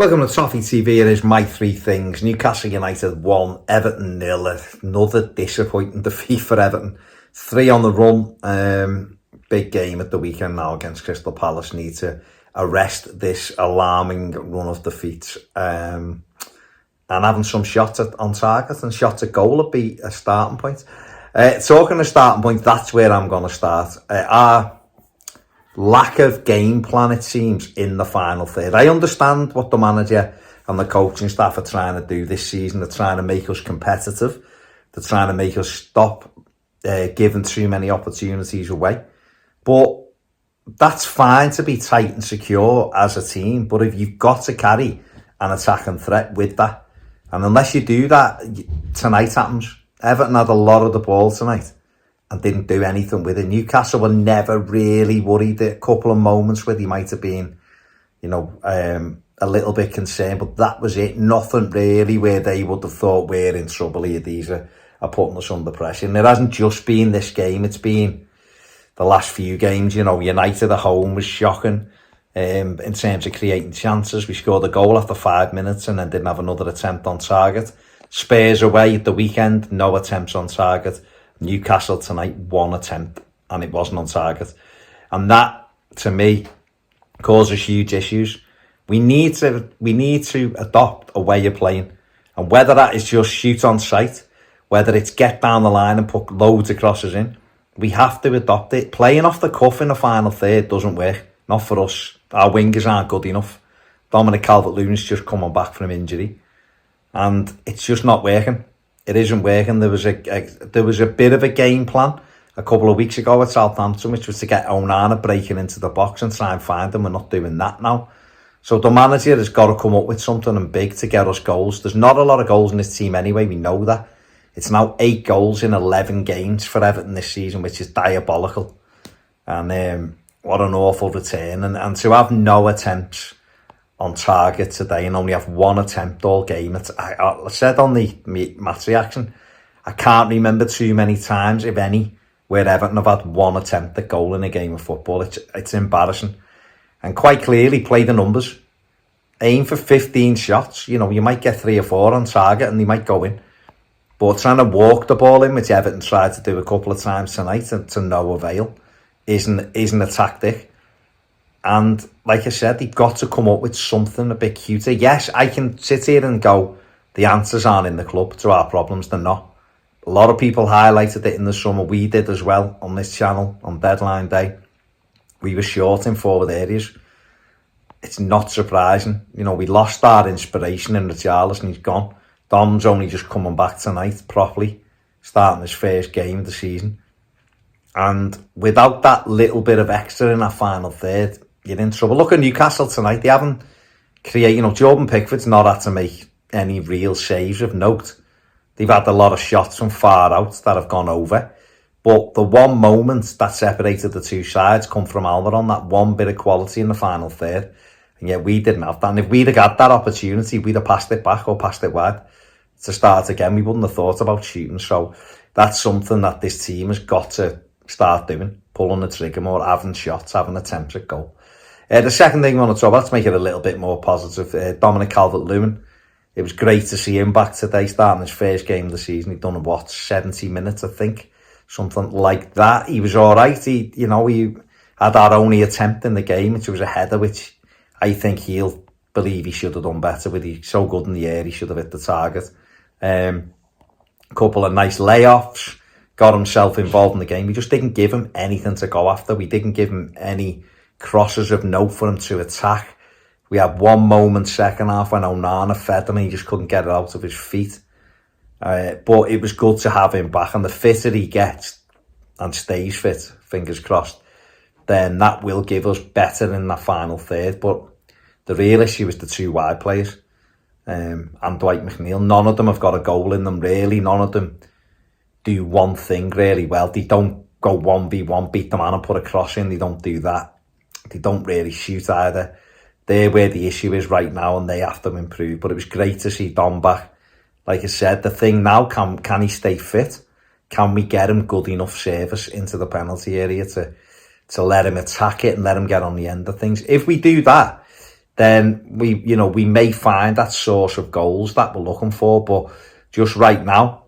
Welcome to Toffee TV. It is my three things. Newcastle United 1, Everton 0. Another disappointing defeat for Everton. 3 on the run. Big game at the weekend now against Crystal Palace. Need to arrest this alarming run of defeats. And having some shots on target and shots at goal would be a starting point. Talking of starting point, that's where I'm going to start. Our lack of game plan, it seems, in the final third. I understand what the manager and the coaching staff are trying to do this season. They're trying to make us competitive. They're trying to make us stop giving too many opportunities away. But that's fine to be tight and secure as a team. But if you've got to carry an attacking threat with that, and unless you do that, tonight happens. Everton had a lot of the ball tonight and didn't do anything with it. Newcastle were never really worried. A couple of moments where they might have been, a little bit concerned, but that was it. Nothing really where they would have thought we're in trouble here. These are putting us under pressure. And it hasn't just been this game. It's been the last few games. United at home was shocking in terms of creating chances. We scored a goal after 5 minutes and then didn't have another attempt on target. Spurs away at the weekend, no attempts on target. Newcastle tonight, 1 attempt, and it wasn't on target. And that, to me, causes huge issues. We need to adopt a way of playing. And whether that is just shoot on sight, whether it's get down the line and put loads of crosses in, we have to adopt it. Playing off the cuff in the final third doesn't work. Not for us. Our wingers aren't good enough. Dominic Calvert-Lewin's just coming back from injury. And it's just not working. It isn't working. There was a bit of a game plan a couple of weeks ago at Southampton, which was to get Onana breaking into the box and try and find them. We're not doing that now. So the manager has got to come up with something big to get us goals. There's not a lot of goals in this team anyway. We know that. It's now 8 goals in 11 games for Everton this season, which is diabolical. And what an awful return. And to have no attempts on target today and only have 1 attempt all game. I said on the match reaction, I can't remember too many times, if any, where Everton have had 1 attempt at goal in a game of football. It's embarrassing. And quite clearly, play the numbers. Aim for 15 shots. You might get 3 or 4 on target and they might go in. But trying to walk the ball in, which Everton tried to do a couple of times tonight and to no avail, isn't a tactic. And like I said, they've got to come up with something a bit cuter. Yes, I can sit here and go, the answers aren't in the club to our problems. They're not. A lot of people highlighted it in the summer. We did as well on this channel on deadline day. We were short in forward areas. It's not surprising. We lost our inspiration in Richarlison. He's gone. Dom's only just coming back tonight properly, starting his first game of the season. And without that little bit of extra in that final third, you're in trouble. Look at Newcastle tonight. They haven't created, Jordan Pickford's not had to make any real saves of note. They've had a lot of shots from far out that have gone over. But the one moment that separated the two sides come from Almiron, that one bit of quality in the final third. And yet we didn't have that. And if we'd have got that opportunity, we'd have passed it back or passed it wide to start again. We wouldn't have thought about shooting. So that's something that this team has got to start doing. Pulling the trigger more, having shots, having attempts at goal. The second thing I want to talk about, to make it a little bit more positive, Dominic Calvert-Lewin. It was great to see him back today, starting his first game of the season. He'd done, 70 minutes, I think. Something like that. He was all right. He had our only attempt in the game, which was a header, which I think he'll believe he should have done better with. He's so good in the air, he should have hit the target. Couple of nice layoffs. Got himself involved in the game. We just didn't give him anything to go after. We didn't give him any crosses of note for him to attack. We had one moment second half when Onana fed him and he just couldn't get it out of his feet. But it was good to have him back, and the fitter he gets and stays fit, fingers crossed, then that will give us better in that final third. But the real issue is the 2 wide players and Dwight McNeil. None of them have got a goal in them, really. None of them do one thing really well. They don't go 1v1, beat the man and put a cross in. They don't do that. They don't really shoot either. They're where the issue is right now, and they have to improve. But it was great to see Dom back. Like I said, the thing now, can he stay fit? Can we get him good enough service into the penalty area to let him attack it and let him get on the end of things? If we do that, then we may find that source of goals that we're looking for. But just right now,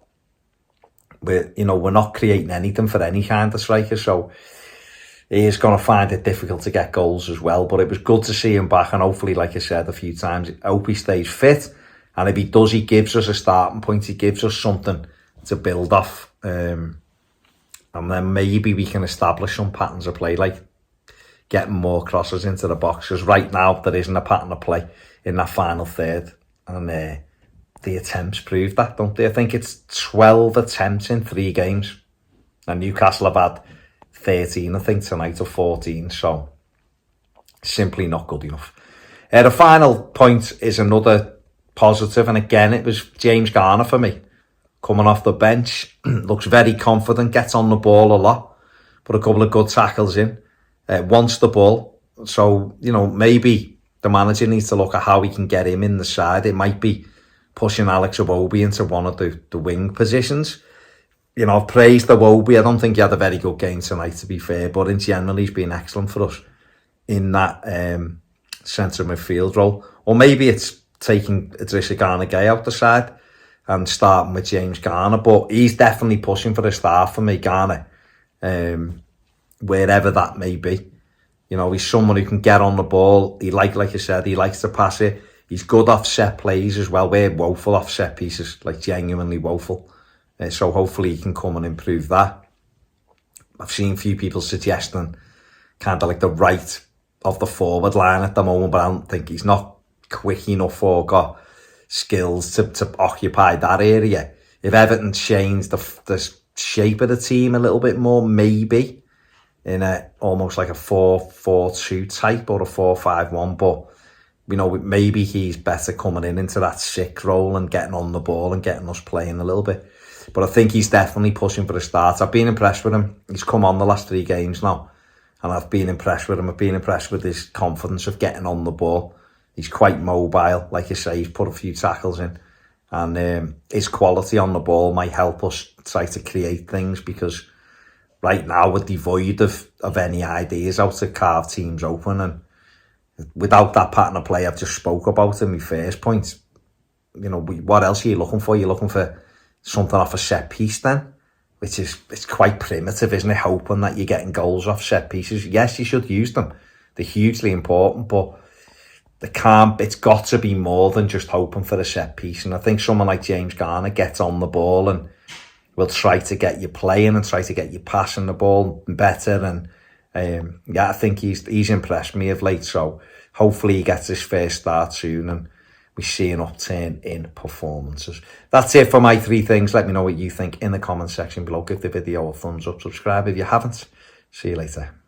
we're not creating anything for any kind of striker, so he is going to find it difficult to get goals as well. But it was good to see him back, and hopefully, like I said a few times, I hope he stays fit. And if he does, he gives us a starting point. He gives us something to build off. And then maybe we can establish some patterns of play, like getting more crosses into the box. Because right now, there isn't a pattern of play in that final third. And the attempts prove that, don't they? I think it's 12 attempts in 3 games. And Newcastle have had 13, I think, tonight, or 14. So, simply not good enough. The final point is another positive. And again, it was James Garner for me. Coming off the bench. Looks very confident, gets on the ball a lot. Put a couple of good tackles in. Wants the ball. So, maybe the manager needs to look at how he can get him in the side. It might be pushing Alex Iwobi into one of the wing positions. I've praised Iwobi. I don't think he had a very good game tonight, to be fair, but in general, he's been excellent for us in that centre midfield role. Or maybe it's taking Idrissa Gana Gueye out the side and starting with James Garner, but he's definitely pushing for a start for me, Garner, wherever that may be. He's someone who can get on the ball. Like I said, he likes to pass it. He's good off set plays as well. We're woeful off set pieces, like genuinely woeful. So hopefully he can come and improve that. I've seen a few people suggesting kind of like the right of the forward line at the moment, but I don't think he's not quick enough or got skills to occupy that area. If Everton changed the shape of the team a little bit more, maybe in almost like a 4-4-2 type or a 4-5-1, but maybe he's better coming into that 6 role and getting on the ball and getting us playing a little bit. But I think he's definitely pushing for a start. I've been impressed with him. He's come on the last 3 games now, and I've been impressed with him. I've been impressed with his confidence of getting on the ball. He's quite mobile. Like I say, he's put a few tackles in, and his quality on the ball might help us try to create things, because right now we're devoid of any ideas how to carve teams open, and without that pattern of play I've just spoke about in my first point, what else are you looking for? You're looking for something off a set piece then, which is, it's quite primitive, isn't it? Hoping that you're getting goals off set pieces. Yes, you should use them. They're hugely important, but it's got to be more than just hoping for a set piece. And I think someone like James Garner gets on the ball and will try to get you playing and try to get you passing the ball better. And I think he's impressed me of late. So hopefully he gets his first start soon and we see an upturn in performances. That's it for my 3 things. Let me know what you think in the comment section below. Give the video a thumbs up. Subscribe if you haven't. See you later.